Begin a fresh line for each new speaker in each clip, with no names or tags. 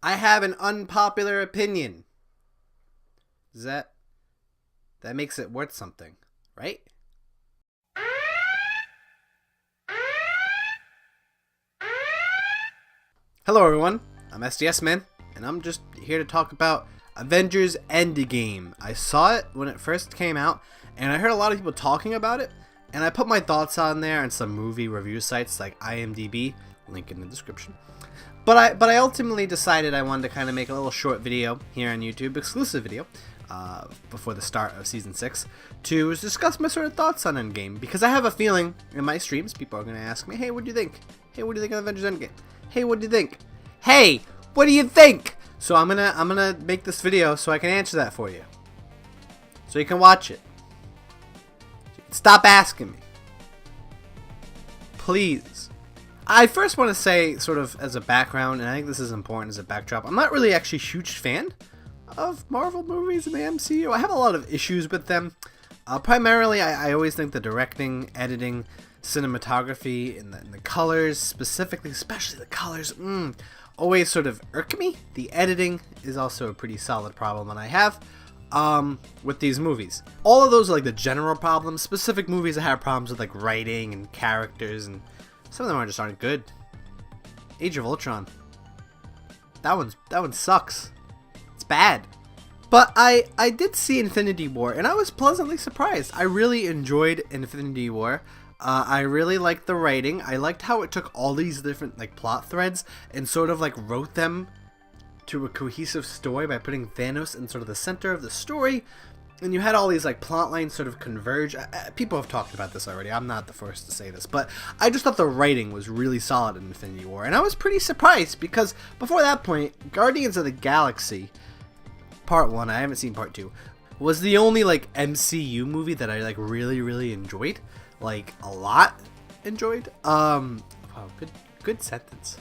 I have an unpopular opinion. Does that makes it worth something, right? Hello everyone, I'm SDS Man, and I'm just here to talk about Avengers Endgame. I saw it when it first came out, and I heard a lot of people talking about it, and I put my thoughts on there on some movie review sites like IMDb, link in the description. But I ultimately decided I wanted to kind of make a little short video here on YouTube, exclusive video, before the start of Season 6, to discuss my sort of thoughts on Endgame, because I have a feeling in my streams, people are going to ask me, hey, what do you think? Hey, what do you think of Avengers Endgame? Hey, what do you think? Hey, what do you think? So I'm gonna make this video so I can answer that for you. So you can watch it. Stop asking me. Please. I first want to say, sort of as a background, and I think this is important as a backdrop, I'm not really actually a huge fan of Marvel movies in the MCU. I have a lot of issues with them. Primarily, I always think the directing, editing, cinematography, and the colors, specifically, especially the colors, always sort of irk me. The editing is also a pretty solid problem that I have with these movies. All of those are like the general problems. Specific movies I have problems with, like writing and characters, and some of them just aren't good. Age of Ultron. That one sucks. It's bad. But I did see Infinity War, and I was pleasantly surprised. I really enjoyed Infinity War. I really liked the writing. I liked how it took all these different like plot threads and sort of like wrote them to a cohesive story by putting Thanos in sort of the center of the story. And you had all these like plot lines sort of converge. People have talked about this already. I'm not the first to say this, but I just thought the writing was really solid in Infinity War, and I was pretty surprised because before that point, Guardians of the Galaxy Part 1, I haven't seen Part 2, was the only like MCU movie that I like really enjoyed. Like a lot enjoyed. Wow, good sentence.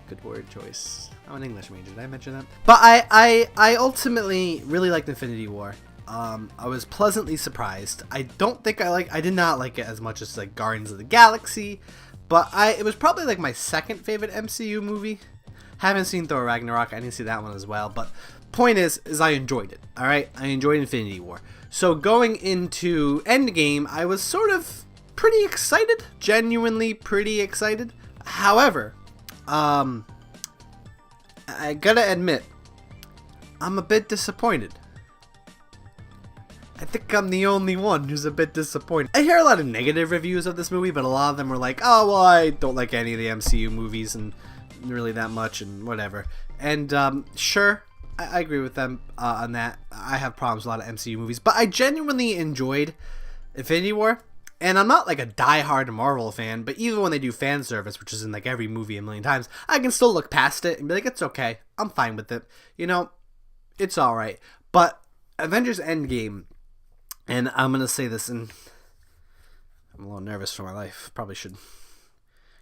Good word choice. I'm an English major, did I mention that? But I ultimately really liked Infinity War. I was pleasantly surprised. I did not like it as much as like Guardians of the Galaxy, but it was probably like my second favorite MCU movie. Haven't seen Thor Ragnarok, I didn't see that one as well, but point is I enjoyed it. Alright, I enjoyed Infinity War. So going into Endgame, I was sort of pretty excited, genuinely pretty excited. However, I gotta admit, I'm a bit disappointed. I think I'm the only one who's a bit disappointed. I hear a lot of negative reviews of this movie, but a lot of them were like, oh, well, I don't like any of the MCU movies and really that much and whatever. And sure, I agree with them on that. I have problems with a lot of MCU movies, but I genuinely enjoyed Infinity War. And I'm not like a die-hard Marvel fan, but even when they do fan service, which is in like every movie a million times, I can still look past it and be like, it's okay. I'm fine with it. You know, it's alright. But Avengers Endgame, and I'm going to say this, and I'm a little nervous for my life. Probably should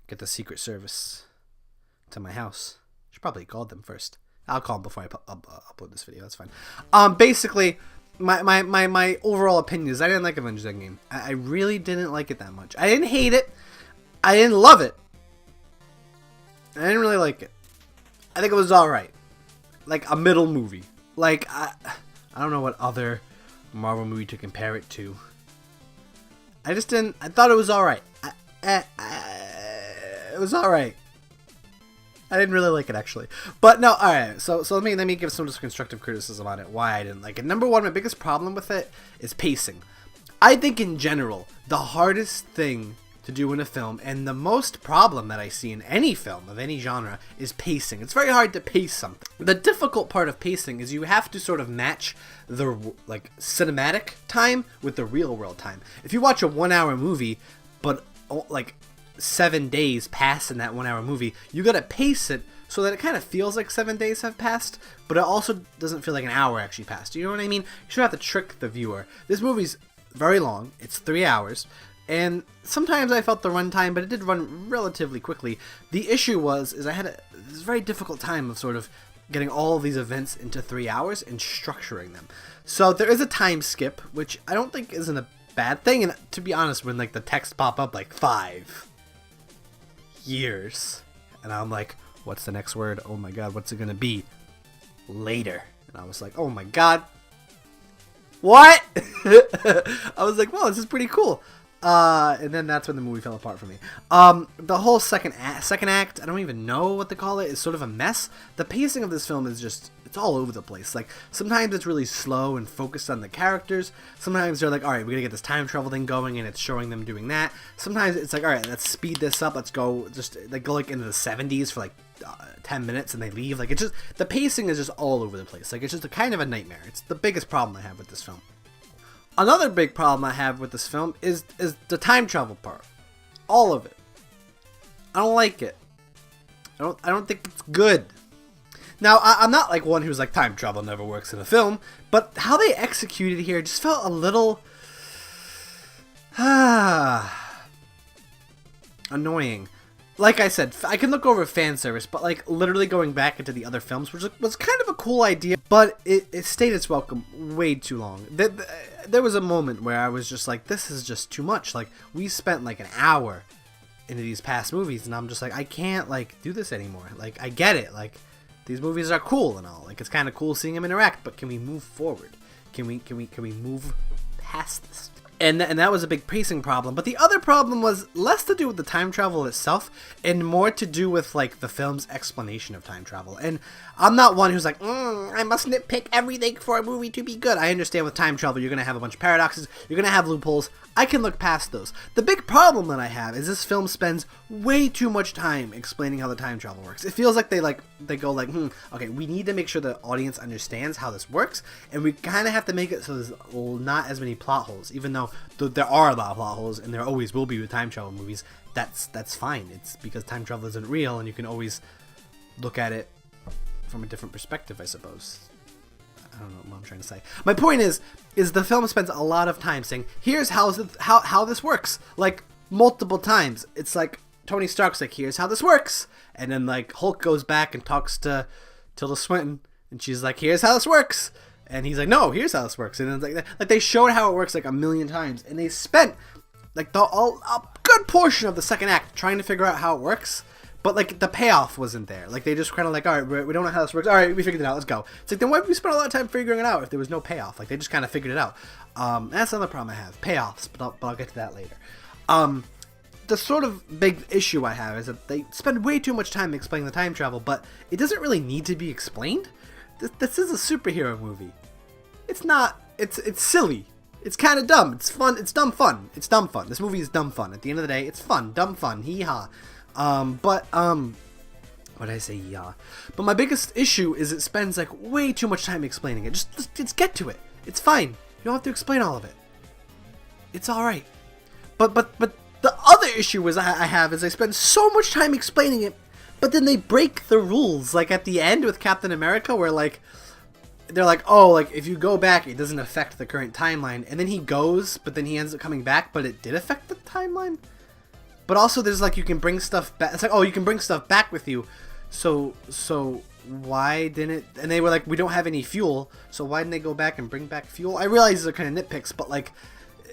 get the Secret Service to my house. Should probably call them first. I'll call them before I upload this video. That's fine. Basically, my overall opinion is I didn't like Avengers Endgame. I really didn't like it that much. I didn't hate it. I didn't love it. I didn't really like it. I think it was alright. Like a middle movie. Like, I don't know what other Marvel movie to compare it to. I thought it was alright. It was alright. I didn't really like it, actually. But no, alright, so let me give some constructive criticism on it, why I didn't like it. Number one, my biggest problem with it is pacing. I think in general, the hardest thing to do in a film, and the most problem that I see in any film of any genre, is pacing. It's very hard to pace something. The difficult part of pacing is you have to sort of match the like cinematic time with the real world time. If you watch a 1 hour movie, but like 7 days pass in that 1 hour movie, you gotta pace it so that it kind of feels like 7 days have passed, but it also doesn't feel like an hour actually passed. You know what I mean? You should have to trick the viewer. This movie's very long. It's 3 hours. And sometimes I felt the runtime, but it did run relatively quickly. The issue is I had this very difficult time of sort of getting all of these events into 3 hours and structuring them. So there is a time skip, which I don't think isn't a bad thing. And to be honest, when like the text pop up like 5 years, and I'm like, what's the next word? Oh my god, what's it gonna be? later. And I was like, oh my god. What? I was like, well, this is pretty cool. And then that's when the movie fell apart for me. The whole second act, I don't even know what to call it, is sort of a mess. The pacing of this film is just, it's all over the place. Like, sometimes it's really slow and focused on the characters. Sometimes they're like, alright, we're gonna get this time travel thing going, and it's showing them doing that. Sometimes it's like, alright, let's speed this up, let's go, just, like, go, like, into the 70s for, like, 10 minutes, and they leave. Like, it's just, the pacing is just all over the place. Like, it's just a kind of a nightmare. It's the biggest problem I have with this film. Another big problem I have with this film is the time travel part. All of it. I don't like it. I don't think it's good. Now, I'm not like one who's like, time travel never works in a film, but how they executed here just felt a little annoying. Like I said, I can look over fan service, but like literally going back into the other films was kind of a cool idea, but it stayed its welcome way too long. There was a moment where I was just like, this is just too much. Like, we spent like an hour into these past movies, and I'm just like, I can't like do this anymore. Like, I get it. Like, these movies are cool and all. Like, it's kind of cool seeing them interact, but can we move forward? Can we move past this? And that was a big pacing problem. But the other problem was less to do with the time travel itself and more to do with, like, the film's explanation of time travel. And I'm not one who's like, I must nitpick everything for a movie to be good. I understand with time travel you're going to have a bunch of paradoxes, you're going to have loopholes. I can look past those. The big problem that I have is this film spends way too much time explaining how the time travel works. It feels like they go like, okay, we need to make sure the audience understands how this works, and we kind of have to make it so there's not as many plot holes, even though there are a lot of plot holes, and there always will be with time travel movies. That's fine. It's because time travel isn't real, and you can always look at it from a different perspective, I suppose. I don't know what I'm trying to say. My point is the film spends a lot of time saying, here's how this works. Like, multiple times. It's like, Tony Stark's like, here's how this works. And then, like, Hulk goes back and talks to Tilda Swinton, and she's like, here's how this works. And he's like, no, here's how this works. And then, like they showed how it works, like, a million times. And they spent, like, a good portion of the second act trying to figure out how it works. But, like, the payoff wasn't there. Like, they just kind of like, all right, we don't know how this works. All right, we figured it out. Let's go. It's like, then why did we spend a lot of time figuring it out if there was no payoff? Like, they just kind of figured it out. That's another problem I have. Payoffs, but I'll get to that later. The sort of big issue I have is that they spend way too much time explaining the time travel, but it doesn't really need to be explained. This is a superhero movie. It's not. It's silly. It's kind of dumb. It's fun. It's dumb fun. It's dumb fun. This movie is dumb fun. At the end of the day, it's fun. Dumb fun. Hee-haw. What did I say? Yeah. But my biggest issue is it spends like way too much time explaining it. Just get to it. It's fine. You don't have to explain all of it. It's all right. But the other issue I have is I spend so much time explaining it, but then they break the rules. Like at the end with Captain America, where like they're like, oh, like if you go back, it doesn't affect the current timeline, and then he goes, but then he ends up coming back, but it did affect the timeline. But also, there's like, you can bring stuff back. It's like, oh, you can bring stuff back with you. So why didn't? And they were like, we don't have any fuel. So why didn't they go back and bring back fuel? I realize these are kind of nitpicks, but like,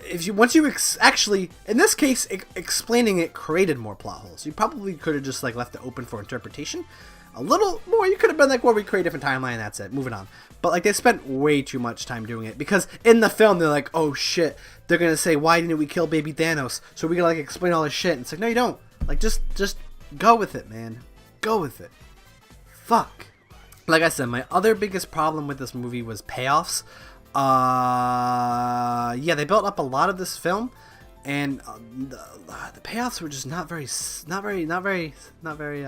if you actually, in this case, explaining it created more plot holes. You probably could have just like left it open for interpretation. A little more, you could have been like, well, we create a different timeline, that's it, moving on. But like, they spent way too much time doing it, because in the film they're like, oh shit, they're gonna say, why didn't we kill baby Thanos? So we gotta like explain all this shit. And it's like, no, you don't. Like, just go with it, man. Go with it. Fuck. Like I said, my other biggest problem with this movie was payoffs. Yeah, they built up a lot of this film, and the payoffs were just not very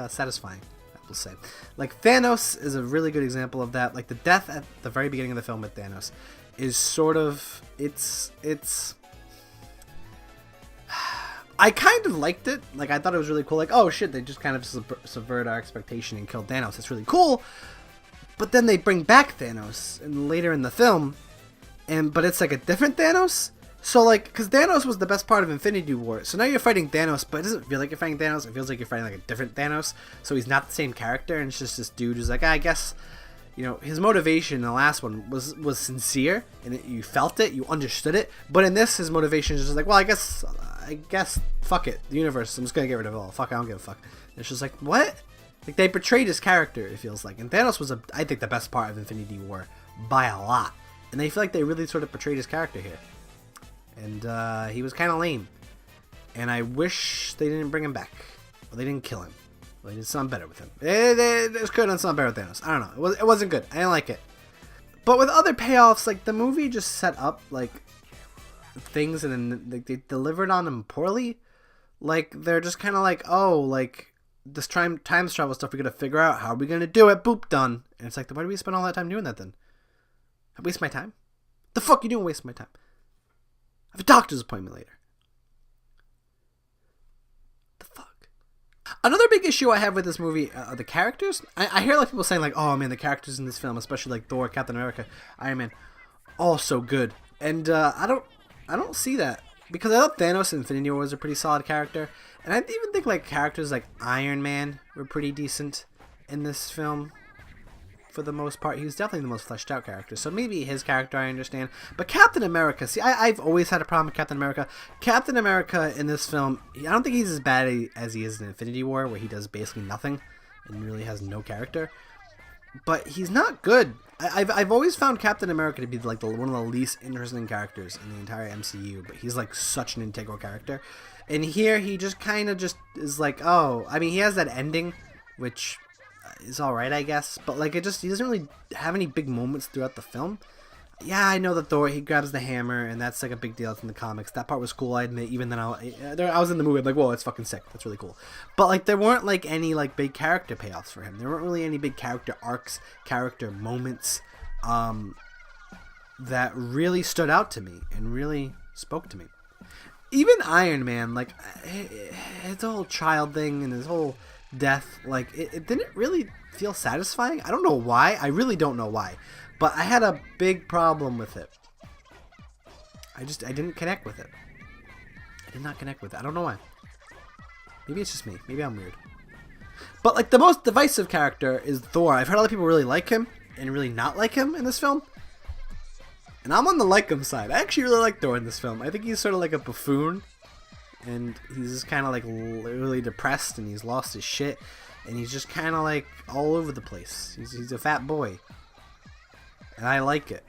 satisfying. We'll say. Like, Thanos is a really good example of that. Like, the death at the very beginning of the film with Thanos is sort of, it's I kind of liked it. Like, I thought it was really cool. Like, oh shit, they just kind of subvert our expectation and killed Thanos. It's really cool. But then they bring back Thanos and later in the film, but it's like a different Thanos. So, like, because Thanos was the best part of Infinity War, so now you're fighting Thanos, but it doesn't feel like you're fighting Thanos, it feels like you're fighting, like, a different Thanos, so he's not the same character, and it's just this dude who's like, I guess, you know, his motivation in the last one was sincere, and you felt it, you understood it, but in this, his motivation is just like, well, I guess, fuck it, the universe, I'm just gonna get rid of it all, fuck, I don't give a fuck. And it's just like, what? Like, they betrayed his character, it feels like. And Thanos was, I think, the best part of Infinity War by a lot. And they feel like they really sort of betrayed his character here. And he was kind of lame. And I wish they didn't bring him back. Or they didn't kill him. Or they did something better with him. They could have done something better with Thanos. I don't know. It wasn't good. I didn't like it. But with other payoffs, like, the movie just set up, like, things and then like, they delivered on them poorly. Like, they're just kind of like, oh, like, this time travel stuff we gotta figure out. How are we gonna do it? Boop, done. And it's like, why do we spend all that time doing that then? I waste my time? The fuck you doing wasting my time? I have a doctor's appointment later. The fuck? Another big issue I have with this movie are the characters. I hear a lot of people saying like, oh man, the characters in this film, especially like Thor, Captain America, Iron Man, all so good. And I don't see that. Because I thought Thanos in Infinity War was a pretty solid character. And I even think like characters like Iron Man were pretty decent in this film. For the most part, he was definitely the most fleshed out character. So maybe his character I understand. But Captain America, see, I've always had a problem with Captain America. Captain America in this film, I don't think he's as bad as he is in Infinity War, where he does basically nothing and really has no character. But he's not good. I've always found Captain America to be like one of the least interesting characters in the entire MCU. But he's like such an integral character. And here he just kind of just is like, oh, I mean, he has that ending, which is alright, I guess, but like he doesn't really have any big moments throughout the film. Yeah, I know that Thor, he grabs the hammer, and that's like a big deal. It's in the comics. That part was cool, I admit. Even then, I was in the movie, I'm like, whoa, it's fucking sick. That's really cool. But like, there weren't like any like big character payoffs for him. There weren't really any big character arcs, character moments, that really stood out to me and really spoke to me. Even Iron Man, like his whole child thing and his whole death, like it didn't really feel satisfying. I don't know why. I really don't know why. But I had a big problem with it. I didn't connect with it. I did not connect with it. I don't know why. Maybe it's just me. Maybe I'm weird. But like the most divisive character is Thor. I've heard a lot of people really like him and really not like him in this film. And I'm on the like him side. I actually really like Thor in this film. I think he's sort of like a buffoon. And he's just kind of like really depressed and he's lost his shit. And he's just kind of like all over the place. He's a fat boy. And I like it.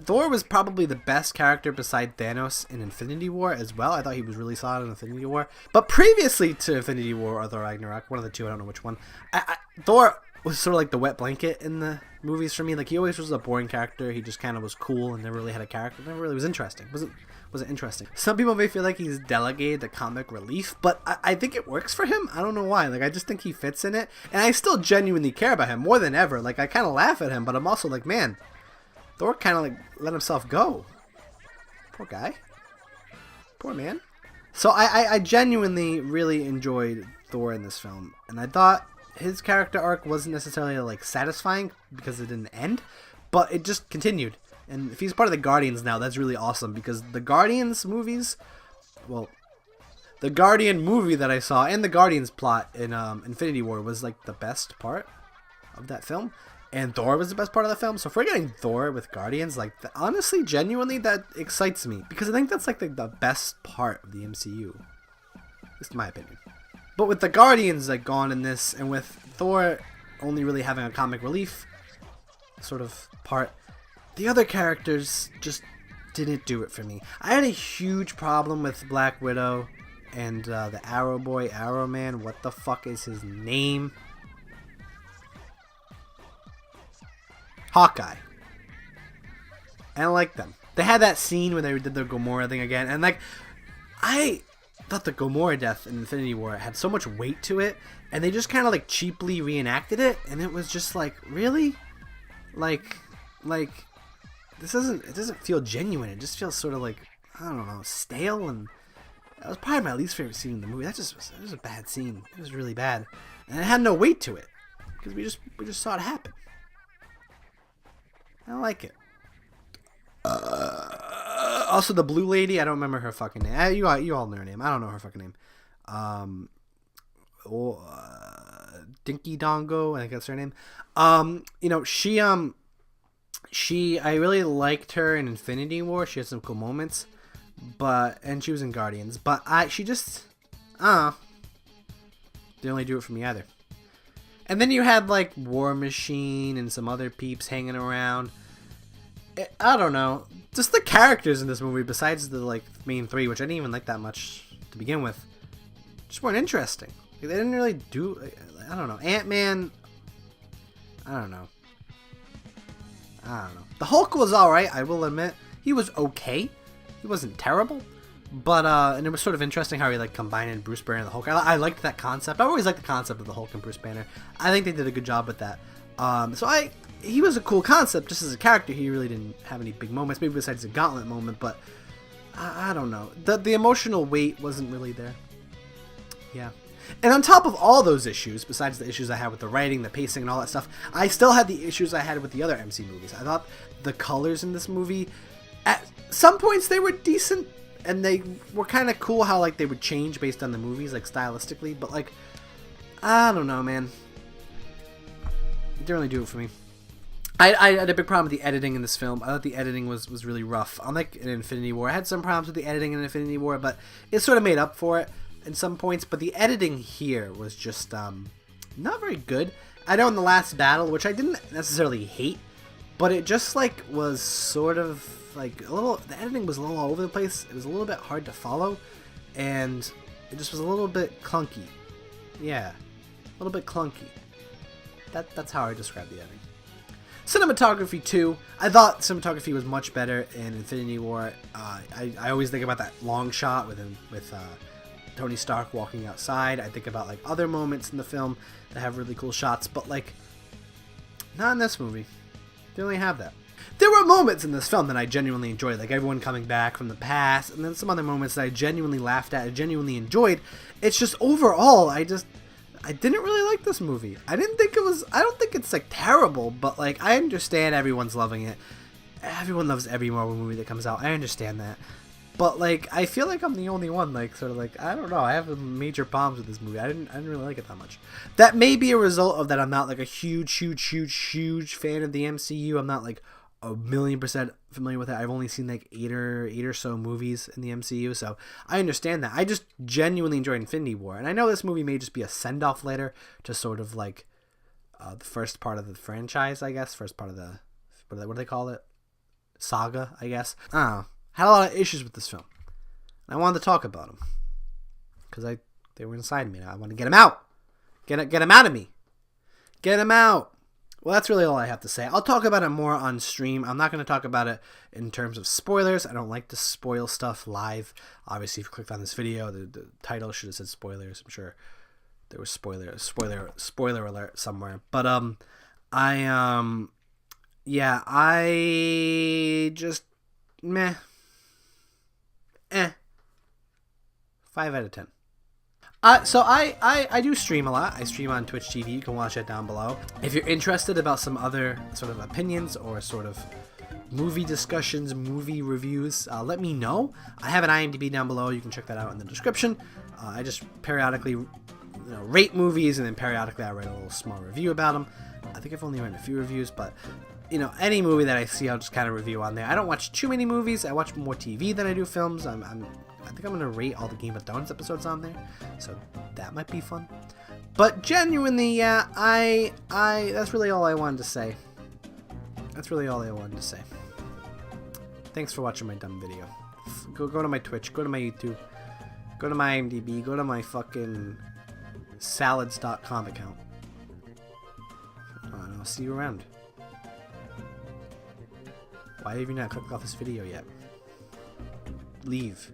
Thor was probably the best character beside Thanos in Infinity War as well. I thought he was really solid in Infinity War. But previously to Infinity War or Thor Ragnarok, one of the two, I don't know which one, Thor was sort of like the wet blanket in the movies for me. Like, he always was a boring character. He just kind of was cool and never really had a character. Never really was interesting. Wasn't interesting. Some people may feel like he's delegated the comic relief, but I think it works for him. I don't know why. Like, I just think he fits in it. And I still genuinely care about him more than ever. Like, I kind of laugh at him, but I'm also like, man, Thor kind of like let himself go. Poor guy. Poor man. So I genuinely really enjoyed Thor in this film. And I thought his character arc wasn't necessarily like satisfying because it didn't end, but it just continued. And if he's part of the Guardians now, that's really awesome because the Guardians movies, well, the Guardian movie that I saw and the Guardians plot in Infinity War was like the best part of that film. And Thor was the best part of the film. So if we're getting Thor with Guardians, like, honestly, genuinely, that excites me. Because I think that's like the best part of the MCU. At least in my opinion. But with the Guardians like gone in this, and with Thor only really having a comic relief sort of part, the other characters just didn't do it for me. I had a huge problem with Black Widow and the Arrow Boy, Arrow Man. What the fuck is his name? Hawkeye. I don't like them. They had that scene where they did the Gamora thing again, and like, I thought the Gamora death in Infinity War had so much weight to it, and they just kind of like cheaply reenacted it, and it was just like, really? Like it doesn't feel genuine. It just feels sort of like, I don't know, stale, and that was probably my least favorite scene in the movie. It was a bad scene. It was really bad, and it had no weight to it because we just saw it happen. I don't like it. Also, the blue lady, I don't remember her fucking name. You all know her name. I don't know her fucking name. Dinky Dongo, I think that's her name. You know, I really liked her in Infinity War. She had some cool moments, and she was in Guardians. But she just, didn't really do it for me either. And then you had like War Machine and some other peeps hanging around. I don't know. Just the characters in this movie, besides the like main three, which I didn't even like that much to begin with, just weren't interesting. They didn't really do. I don't know. Ant-Man. I don't know. The Hulk was alright, I will admit. He was okay. He wasn't terrible. But, and it was sort of interesting how he, like, combined Bruce Banner and the Hulk. I liked that concept. I always liked the concept of the Hulk and Bruce Banner. I think they did a good job with that. He was a cool concept. Just as a character, he really didn't have any big moments. Maybe besides the Gauntlet moment, but I don't know. The emotional weight wasn't really there. Yeah. And on top of all those issues, besides the issues I had with the writing, the pacing, and all that stuff, I still had the issues I had with the other MC movies. I thought the colors in this movie, at some points they were decent, and they were kind of cool how like they would change based on the movies, like stylistically, but like, I don't know, man. It didn't really do it for me. I had a big problem with the editing in this film. I thought the editing was really rough. Unlike in Infinity War, I had some problems with the editing in Infinity War, but it sort of made up for it in some points. But the editing here was just not very good. I know in the last battle, which I didn't necessarily hate, but it just like was sort of like a little. The editing was a little all over the place. It was a little bit hard to follow, and it just was a little bit clunky. Yeah, a little bit clunky. That's how I describe the editing. Cinematography too. I thought cinematography was much better in Infinity War. I always think about that long shot with Tony Stark walking outside. I think about like other moments in the film that have really cool shots, but like not in this movie. They only have that. There were moments in this film that I genuinely enjoyed, like everyone coming back from the past, and then some other moments that I genuinely laughed at, I genuinely enjoyed. It's just overall, I didn't really like this movie. I don't think it's like terrible, but like I understand everyone's loving it. Everyone loves every Marvel movie that comes out. I understand that. But like I feel like I'm the only one like sort of like I don't know. I have major problems with this movie. I didn't really like it that much. That may be a result of that I'm not like a huge fan of the MCU. I'm not like 1,000,000% familiar with it. I've only seen like eight or so movies in the MCU, so I understand that. I just genuinely enjoyed Infinity War, and I know this movie may just be a send-off later to sort of like the first part of the franchise, I guess. First part of the what do they call it? Saga, I guess. I don't know. Had a lot of issues with this film, and I wanted to talk about them because they were inside me. I want to get them out. Get them out of me. Get them out. Well, that's really all I have to say. I'll talk about it more on stream. I'm not going to talk about it in terms of spoilers. I don't like to spoil stuff live. Obviously, if you clicked on this video, the title should have said spoilers. I'm sure there was spoiler alert somewhere. But I just meh. 5 out of 10. So I do stream a lot. I stream on Twitch TV. You can watch that down below. If you're interested about some other sort of opinions or sort of movie discussions, movie reviews, let me know. I have an IMDb down below. You can check that out in the description. I just periodically rate movies, and then periodically I write a little small review about them. I think I've only written a few reviews, but any movie that I see, I'll just kind of review on there. I don't watch too many movies. I watch more TV than I do films. I think I'm going to rate all the Game of Thrones episodes on there, so that might be fun. But genuinely, yeah, that's really all I wanted to say. Thanks for watching my dumb video. Go to my Twitch, go to my YouTube, go to my IMDb, go to my fucking salads.com account. And I'll see you around. Why have you not clicked off this video yet? Leave.